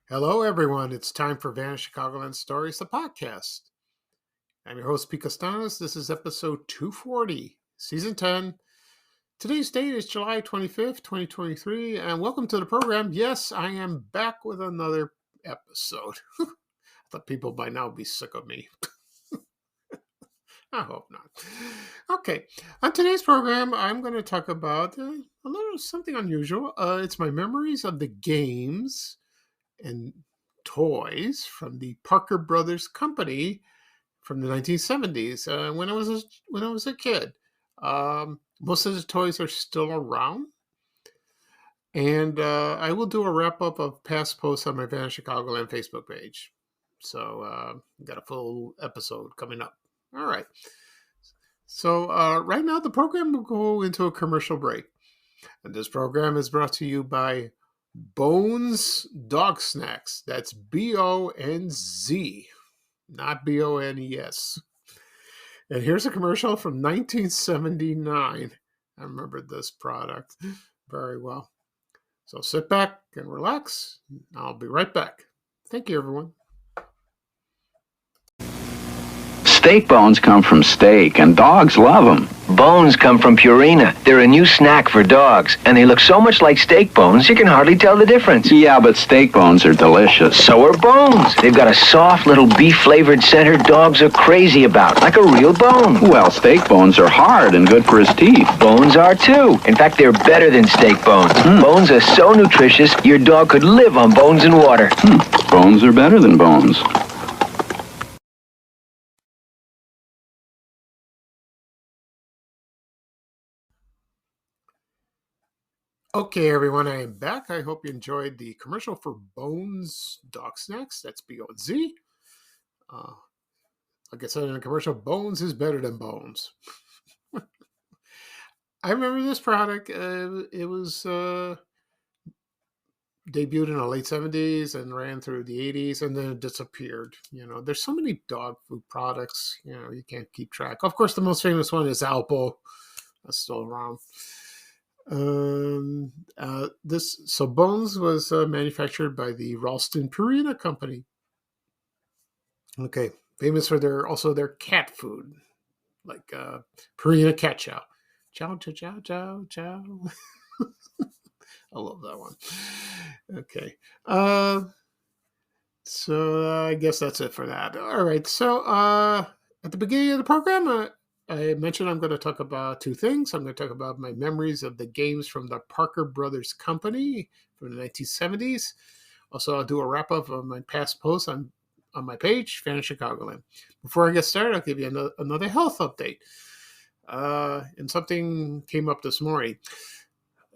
Hello, everyone. It's time for Vanished Chicagoland Stories, the podcast. I'm your host, Pete Costanos. This is episode 240, season 10. Today's date is July 25th, 2023, and welcome to the program. Yes, I am back with another episode. I thought people by now would be sick of me. I hope not. Okay, on today's program, I'm going to talk about a little something unusual. It's my memories of the games and toys from the Parker Brothers Company from the 1970s when I was a kid. Most of the toys are still around, and I will do a wrap up of past posts on my Vanished Chicagoland Facebook page. So got a full episode coming up. All right. So right now the program will go into a commercial break, and this program is brought to you by Bones Dog Snacks. That's BONZ, not BONES. And here's a commercial from 1979. I remember this product very well. So sit back and relax. I'll be right back. Thank you, everyone. Steak bones come from steak, and dogs love them. Bones come from Purina. They're a new snack for dogs, and they look so much like steak bones you can hardly tell the difference. Yeah, but steak bones are delicious. So are bones. They've got a soft little beef-flavored center dogs are crazy about, like a real bone. Well, steak bones are hard and good for his teeth. Bones are too. In fact, they're better than steak bones. Bones are so nutritious, your dog could live on bones and water. Bones are better than bones. Okay, everyone, I am back. I hope you enjoyed the commercial for Bones Dog Snacks. That's BOZ. Like I said in the commercial, Bones is better than Bones. I remember this product. It was debuted in the late 70s and ran through the 80s and then it disappeared. There's so many dog food products, you can't keep track. Of course, the most famous one is Alpo. That's still around. So Bones was manufactured by the Ralston Purina Company. Okay, famous for their cat food, like Purina Cat Chow. Chow, chow, chow, chow, chow. I love that one. Okay. So I guess that's it for that. All right. So at the beginning of the program, I mentioned I'm going to talk about two things. I'm going to talk about my memories of the games from the Parker Brothers Company from the 1970s. Also, I'll do a wrap up of my past posts on my page, Vanished Chicagoland. Before I get started, I'll give you another health update. And something came up this morning.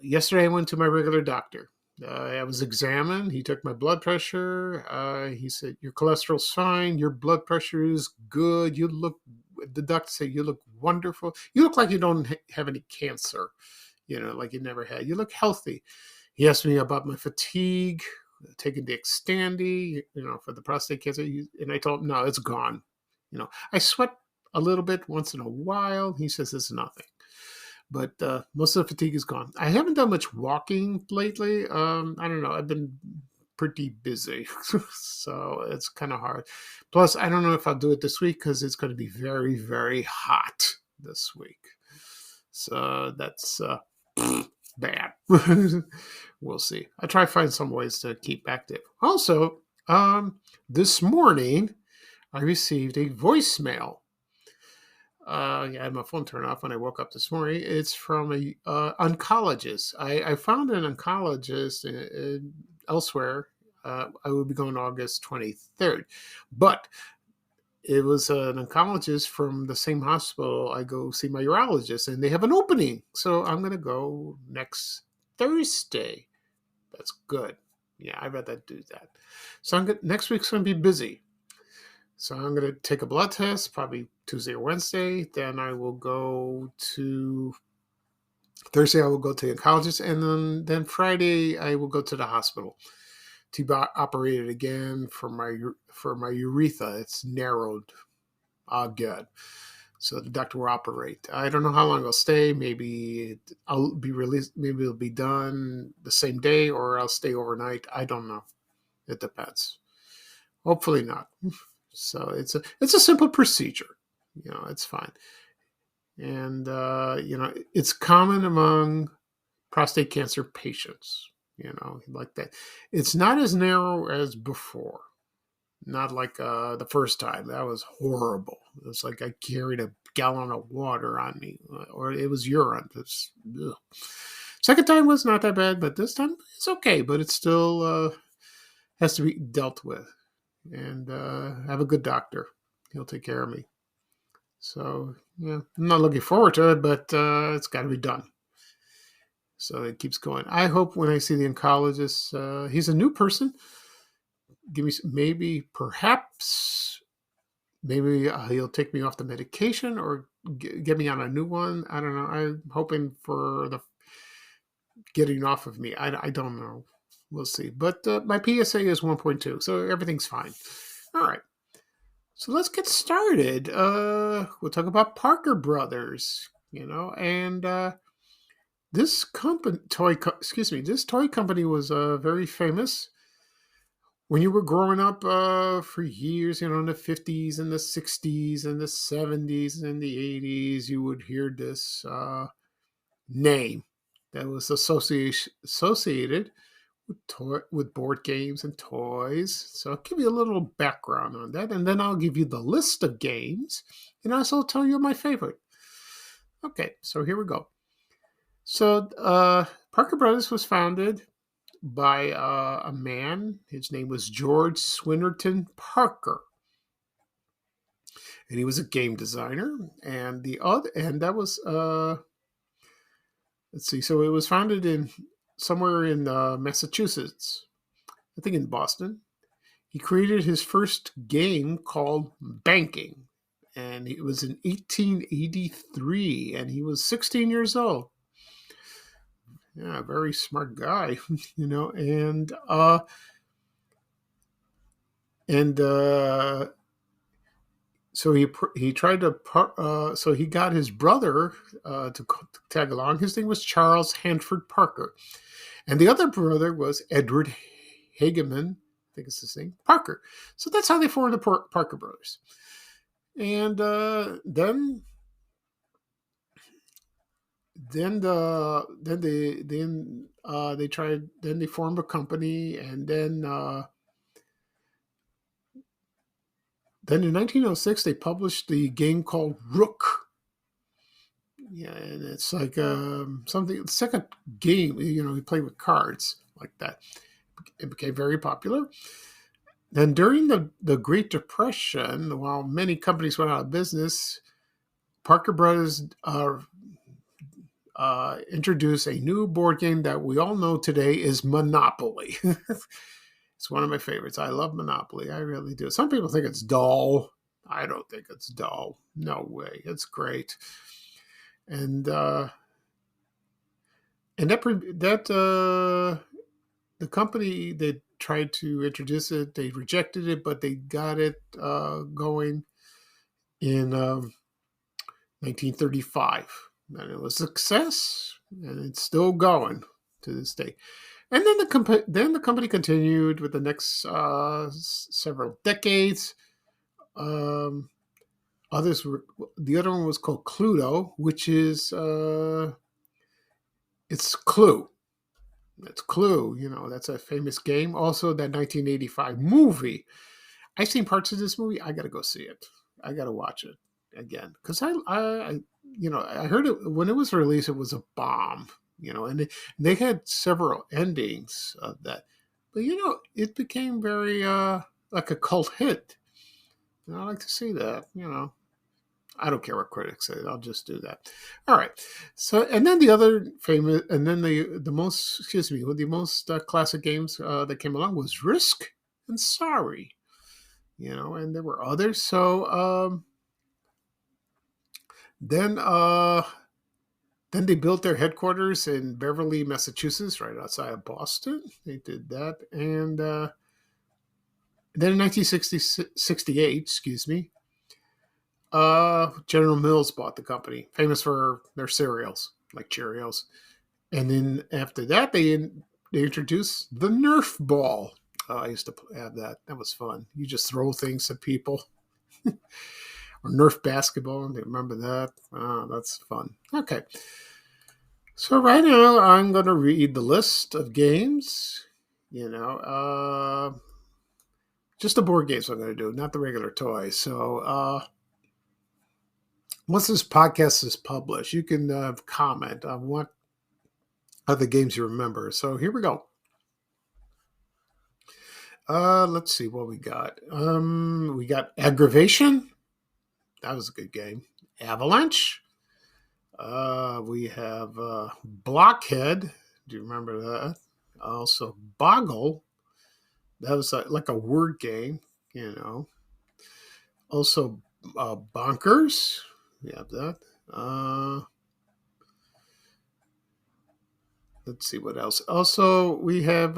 Yesterday, I went to my regular doctor. I was examined. He took my blood pressure. He said, your cholesterol's fine. Your blood pressure is good. The doctor said, you look wonderful. You look like you don't have any cancer, like you never had. You look healthy. He asked me about my fatigue, taking the Xtandi, for the prostate cancer. And I told him, no, it's gone. I sweat a little bit once in a while. He says it's nothing. But most of the fatigue is gone. I haven't done much walking lately. I don't know. I've been pretty busy, so it's kind of hard. Plus, I don't know if I'll do it this week because it's going to be very, very hot this week. So that's bad. We'll see. I try to find some ways to keep active. Also, this morning, I received a voicemail. I had my phone turned off when I woke up this morning. It's from a oncologist. I found an oncologist elsewhere. I will be going August 23rd. But it was an oncologist from the same hospital I go see my urologist, and they have an opening. So I'm going to go next Thursday. That's good. Yeah, I bet that do that. So next week's going to be busy. So I'm going to take a blood test, probably Tuesday or Wednesday. Then I will go to Thursday. I will go to the oncologist, and then Friday I will go to the hospital to be operated again for my urethra. It's narrowed. Good. So the doctor will operate. I don't know how long I'll stay. Maybe I'll be released. Maybe it'll be done the same day, or I'll stay overnight. I don't know. It depends. Hopefully not. So it's a simple procedure. It's fine. And it's common among prostate cancer patients. Like that. It's not as narrow as before. Not like the first time. That was horrible. It was like I carried a gallon of water on me, or it was urine. Second time was not that bad, but this time it's okay. But it still has to be dealt with. And I have a good doctor. He'll take care of me. So, yeah, I'm not looking forward to it, but it's got to be done. So it keeps going. I hope when I see the oncologist, he's a new person. Give me perhaps he'll take me off the medication or get me on a new one. I don't know. I'm hoping for the getting off of me. I don't know. We'll see. But my PSA is 1.2, so everything's fine. All right. So let's get started. We'll talk about Parker Brothers, and this toy company was very famous when you were growing up for years, in the 50s and the 60s and the 70s and the 80s. You would hear this name that was associated with board games and toys. So I'll give you a little background on that, and then I'll give you the list of games, and also tell you my favorite. Okay, so here we go. So Parker Brothers was founded by a man. His name was George Swinnerton Parker, and he was a game designer. And that was let's see. So it was founded somewhere in Massachusetts, I think in Boston. He created his first game called Banking, and it was in 1883, and he was 16 years old. Yeah, very smart guy, and so he tried to so he got his brother to tag along. His name was Charles Hanford Parker, and the other brother was Edward Hageman, I think it's his name, Parker. So that's how they formed the Parker Brothers. And then they formed a company, and then in 1906 they published the game called Rook. Yeah, and it's like something. It's like a game. You play with cards like that. It became very popular. Then during the Great Depression, while many companies went out of business, Parker Brothers introduced a new board game that we all know today is Monopoly. It's one of my favorites. I love Monopoly. I really do. Some people think it's dull. I don't think it's dull. No way. It's great. And the company that tried to introduce it, they rejected it, but they got it going in 1935, and it was a success, and it's still going to this day. And then the company continued with the next several decades. The other one was called Cluedo, which is it's Clue. That's Clue. That's a famous game. Also, that 1985 movie. I've seen parts of this movie. I got to go see it. I got to watch it again because I heard it when it was released. It was a bomb. And they had several endings of that, but it became very like a cult hit. I like to see that. I don't care what critics say. I'll just do that. All right. So, and then the other famous, and then the most, excuse me, the most classic games that came along was Risk and Sorry. And there were others. So then they built their headquarters in Beverly, Massachusetts, right outside of Boston. They did that, and then in 1968, excuse me, General Mills bought the company, famous for their cereals like Cheerios. And then after that, they introduced the Nerf ball. I used to have that. That was fun. You just throw things at people. Or Nerf basketball. Do you remember that? Oh, that's fun. Okay. So right now, I'm going to read the list of games. Just the board games I'm going to do, not the regular toys. So once this podcast is published, you can comment on what other games you remember. So here we go. Let's see what we got. We got Aggravation. That was a good game. Avalanche. We have Blockhead. Do you remember that? Also, Boggle. That was like a word game, Also, Bonkers. We have that. Let's see what else. Also, we have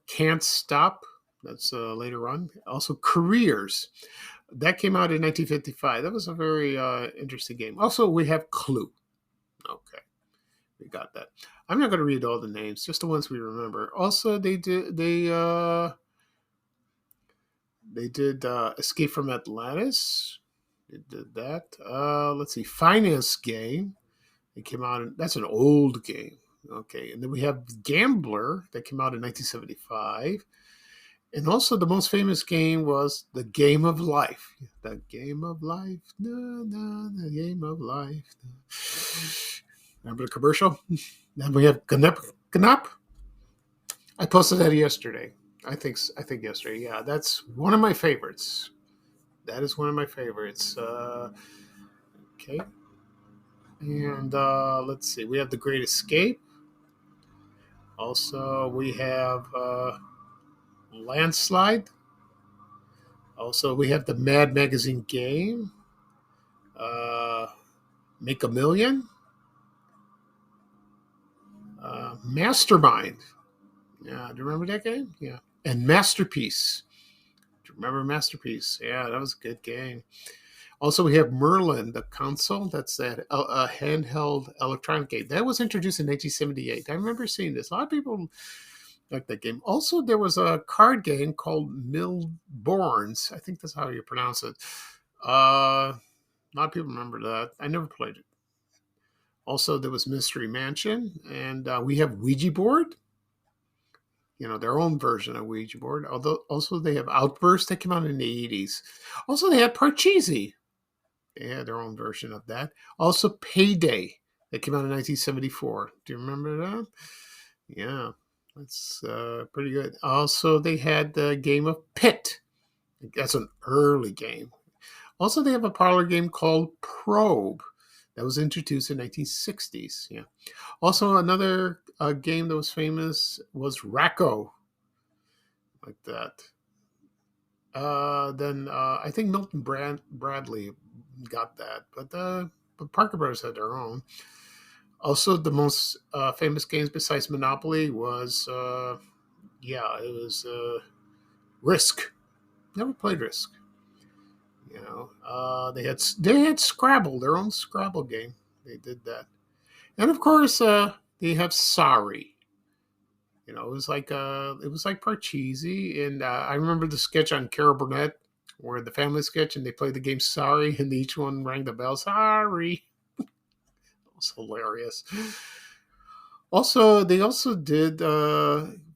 Can't Stop. That's later on. Also, Careers. That came out in 1955. That was a very interesting game. Also, we have Clue. Okay, we got that. I'm not going to read all the names, just the ones we remember. Also, they did Escape from Atlantis. They did that. Let's see, Finance Game. It came out. That's an old game. Okay, and then we have Gambler that came out in 1975. And also the most famous game was The Game of Life. The Game of Life. The Game of Life. Remember the commercial? Then we have Gnap. I posted that yesterday. I think yesterday. Yeah, that's one of my favorites. That is one of my favorites. Okay. And let's see. We have The Great Escape. Also, we have Landslide. Also, we have the Mad Magazine game. Make a Million. Mastermind. Yeah, do you remember that game? Yeah. And Masterpiece. Do you remember Masterpiece? Yeah, that was a good game. Also, we have Merlin, the console. That's that handheld electronic game. That was introduced in 1978. I remember seeing this. A lot of people like that game. Also, there was a card game called Milborns. I think that's how you pronounce it. A lot of people remember that. I never played it. Also, there was Mystery Mansion. And we have Ouija Board. Their own version of Ouija Board. Although also they have Outburst that came out in the 80s. Also, they had Parcheesi. They had their own version of that. Also, Payday that came out in 1974. Do you remember that? Yeah, that's pretty good. Also, they had the game of Pit. That's an early game. Also, they have a parlor game called Probe that was introduced in 1960s. Yeah. Also, another game that was famous was Racco, like that. Then I think Milton Bradley got that, but Parker Brothers had their own. Also, the most famous games besides Monopoly was, it was Risk. Never played Risk. They had Scrabble, their own Scrabble game. They did that, and of course, they have Sorry. It was like Parcheesi, and I remember the sketch on Carol Burnett, where the family sketch, and they played the game Sorry, and each one rang the bell. Sorry, it was hilarious. Also, they also did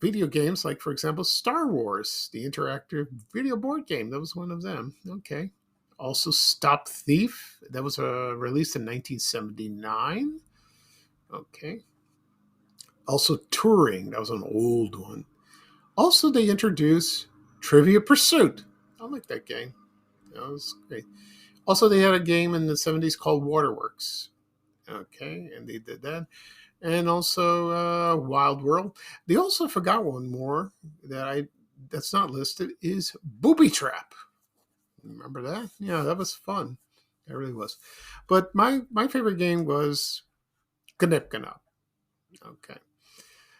video games, like for example, Star Wars, the interactive video board game. That was one of them. Okay. Also, Stop Thief. That was released in 1979. Okay. Also, Touring. That was an old one. Also, they introduced Trivia Pursuit. I like that game. That was great. Also, they had a game in the 70s called Waterworks. Okay, and they did that. And also Wild World. They also forgot one more that's not listed is Booby Trap. Remember that? Yeah, that was fun. It really was. But my favorite game was Gnip Gnop. Okay.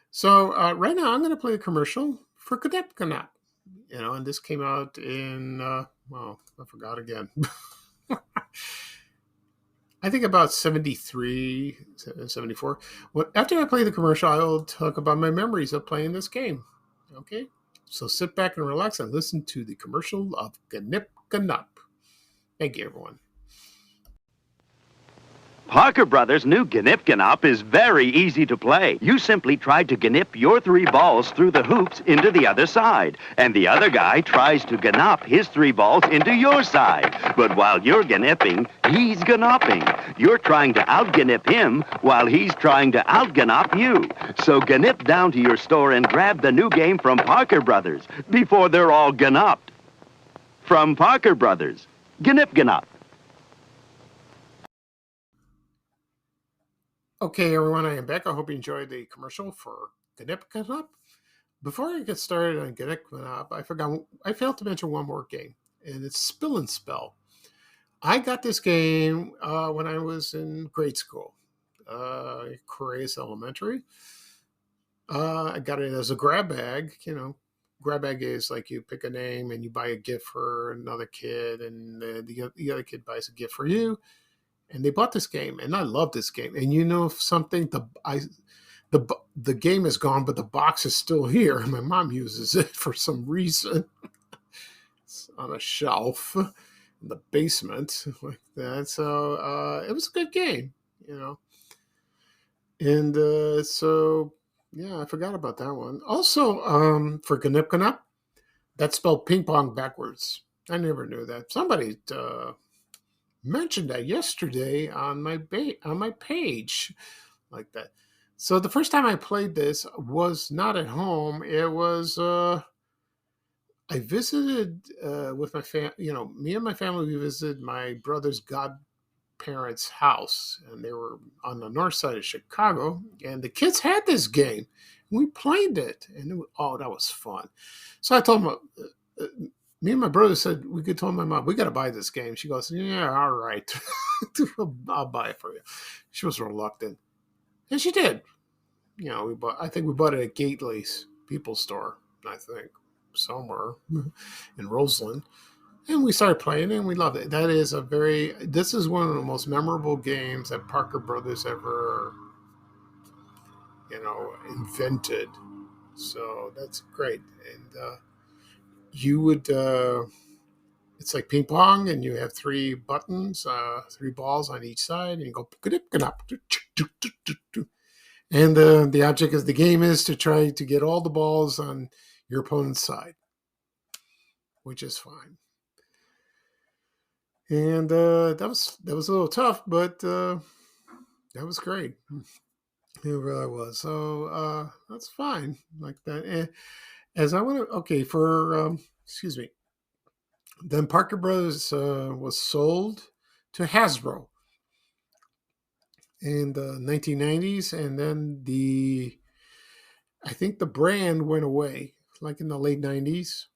So right now I'm going to play a commercial for Gnip Gnop. And this came out in, well, I forgot again. I think about 73, 74. Well, after I play the commercial, I'll talk about my memories of playing this game. Okay? So sit back and relax and listen to the commercial of Gnip Gnop. Thank you, everyone. Parker Brothers' new Gnip Gnop is very easy to play. You simply try to gnip your 3 balls through the hoops into the other side, and the other guy tries to gnop his 3 balls into your side. But while you're gnipping, he's gnopping. You're trying to out-gnip him while he's trying to out-gnop you. So gnip down to your store and grab the new game from Parker Brothers before they're all gnopped. From Parker Brothers, Gnip Gnop. Okay, everyone, I am back. I hope you enjoyed the commercial for Gnip Gnop. Before I get started on Gnip Gnop, I failed to mention one more game, and it's Spill and Spell. I got this game when I was in grade school, Correas Elementary. I got it as a grab bag. Grab bag is like you pick a name and you buy a gift for another kid, and the other kid buys a gift for you. And they bought this game, and I love this game. And you know something? The game is gone, but the box is still here. My mom uses it for some reason. It's on a shelf in the basement like that. So it was a good game, And so yeah, I forgot about that one. Also, for Gnip Gnop, that's spelled ping pong backwards. I never knew that. Somebody mentioned that yesterday on my page like that. So the first time I played this was not at home. It was I visited with my family. Me and my family, we visited my brother's godparents' house, and they were on the north side of Chicago. And the kids had this game. We played it, and that was fun. So I told them. Me and my brother said we could tell my mom, we got to buy this game. She goes, yeah, all right. I'll buy it for you. She was reluctant. And she did. I think we bought it at Gately's People Store, I think, somewhere in Roseland. And we started playing it, and we loved it. This is one of the most memorable games that Parker Brothers ever, invented. So that's great. And, you would it's like ping pong, and you have 3 buttons, 3 balls on each side, and you go and the object of the game is to try to get all the balls on your opponent's side, which is fine. And that was a little tough, but that was great. It really was. So that's fine like that. And as I want to, okay, for excuse me. Then Parker Brothers was sold to Hasbro in the 1990s, and then I think the brand went away, like in the late 90s.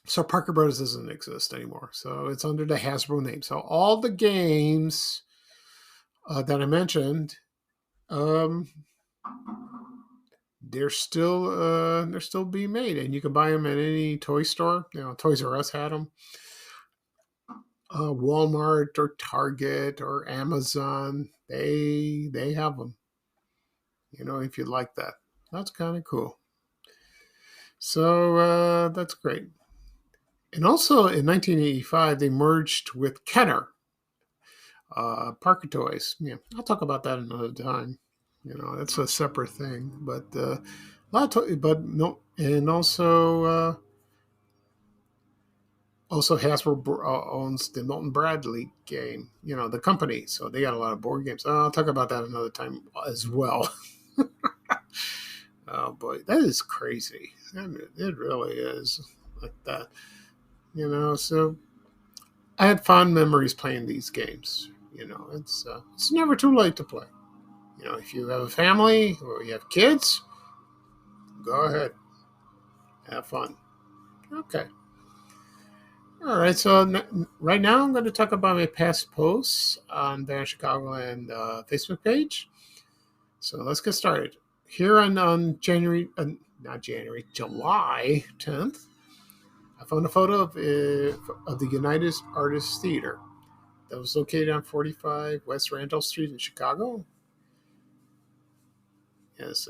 So Parker Brothers doesn't exist anymore. So it's under the Hasbro name. So all the games that I mentioned, they're still being made, and you can buy them at any toy store. Toys R Us had them. Walmart or Target or Amazon, they have them. If you like that, that's kind of cool. So that's great. And also in 1985, they merged with Kenner, Parker Toys. Yeah, I'll talk about that another time. That's a separate thing. But a lot of but no, and also Hasbro owns the Milton Bradley game. The company. So they got a lot of board games. I'll talk about that another time as well. Oh boy, that is crazy. I mean, it really is like that. So I had fond memories playing these games. It's never too late to play. If you have a family or you have kids, go ahead, have fun. Okay. All right. So right now, I'm going to talk about my past posts on the Chicagoland Facebook page. So let's get started. Here on July 10th, I found a photo of the United Artists Theater that was located on 45 West Randolph Street in Chicago. Yes,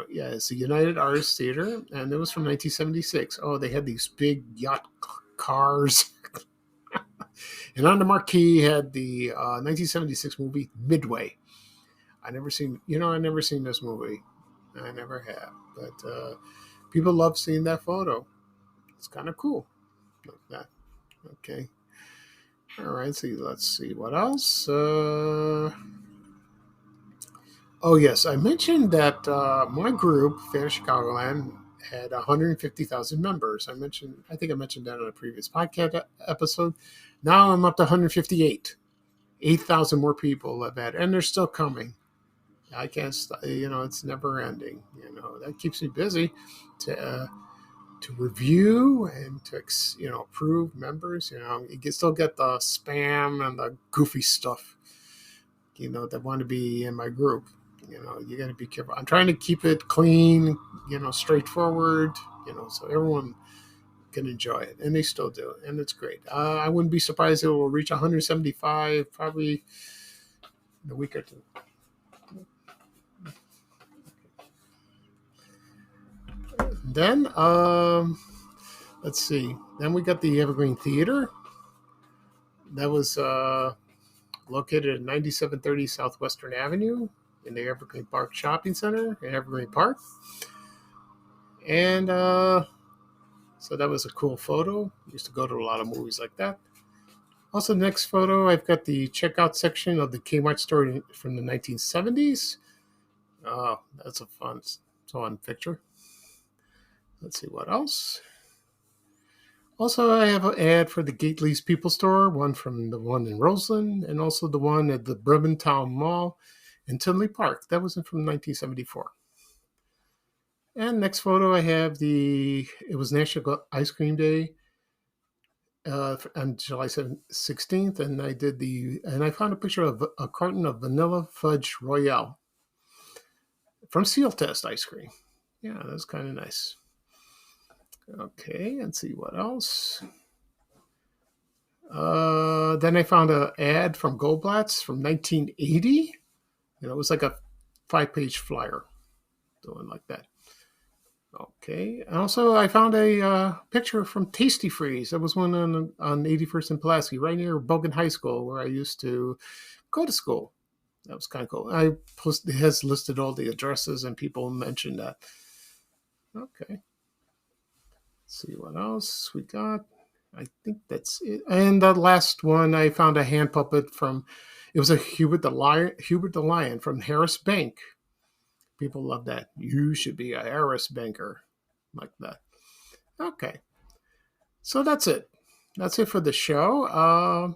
it's the United Artists Theater, and it was from 1976. Oh, they had these big yacht cars. And on the marquee had the 1976 movie Midway. I never seen this movie. I never have. But people love seeing that photo. It's kind of cool. Like that. Okay. All right. So let's see what else. Oh, yes. I mentioned that my group, Fan Chicagoland, had 150,000 members. I think I mentioned that on a previous podcast episode. Now I'm up to 158. 8,000 more people have had, and they're still coming. I can't stop. It's never ending. That keeps me busy to review and to approve members. You can still get the spam and the goofy stuff. That want to be in my group. You got to be careful. I'm trying to keep it clean. Straightforward. So everyone can enjoy it, and they still do, and it's great. I wouldn't be surprised it will reach 175 probably in a week or two. Then, let's see. Then we got the Evergreen Theater. That was located at 9730 Southwestern Avenue in the Evergreen Park Shopping Center in Evergreen Park. And so that was a cool photo. Used to go to a lot of movies like that. Also, next photo, I've got the checkout section of the Kmart store from the 1970s. Oh, that's a fun picture. Let's see what else. Also, I have an ad for the Gately's People Store, one from the one in Roseland, and also the one at the Brementown Mall in Tinley Park. That was from 1974. And next photo, I have it was National Ice Cream Day on July 16th, and I found a picture of a carton of Vanilla Fudge Royale from Seal Test Ice Cream. Yeah, that's kind of nice. Okay, let's see what else. Then I found an ad from Goldblatt's from 1980. It was like a 5-page flyer, doing like that. Okay. Also, I found a picture from Tasty Freeze. That was one on 81st and Pulaski, right near Bogan High School, where I used to go to school. That was kind of cool. It has listed all the addresses, and people mentioned that. Okay. Let's see what else we got. I think that's it. And the last one, I found a hand puppet it was a Hubert the Lion from Harris Bank. People love that. You should be a Harris banker, like that. Okay. So that's it. That's it for the show.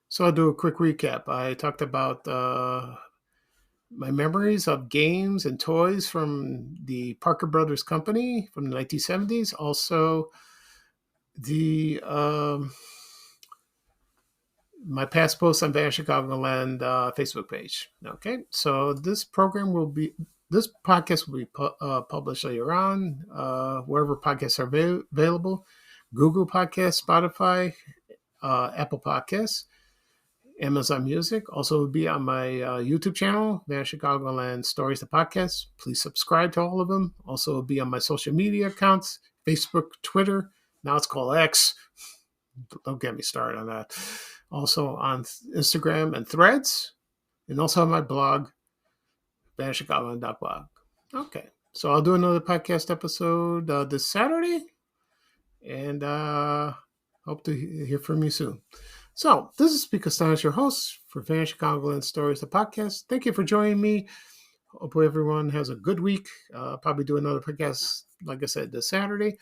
So I'll do a quick recap. I talked about my memories of games and toys from the Parker Brothers Company from the 1970s. Also, my past posts on Van Chicagoland Facebook page. Okay, so this podcast will be published later on, wherever podcasts are available: Google Podcasts, Spotify, Apple Podcasts, Amazon Music. Also will be on my YouTube channel, Van Chicagoland Stories, the podcast. Please subscribe to all of them. Also will be on my social media accounts: Facebook, Twitter. Now it's called X. Don't get me started on that. Also on Instagram and Threads, and also on my blog, vanchicagoland.blog. Okay, so I'll do another podcast episode this Saturday, and hope to hear from you soon. So this is Speak Astonish, your host for Van Chicagoland Stories, the podcast. Thank you for joining me. Hope everyone has a good week. Probably do another podcast, like I said, this Saturday.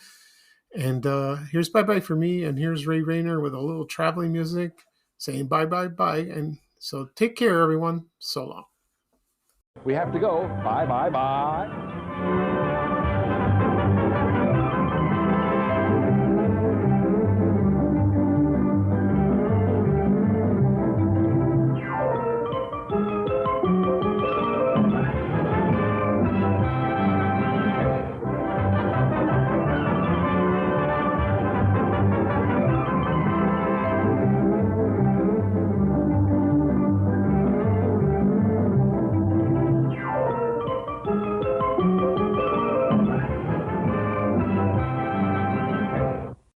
And here's bye-bye for me, and here's Ray Rayner with a little traveling music saying bye-bye-bye. And so take care, everyone. So long. We have to go. Bye, bye, bye.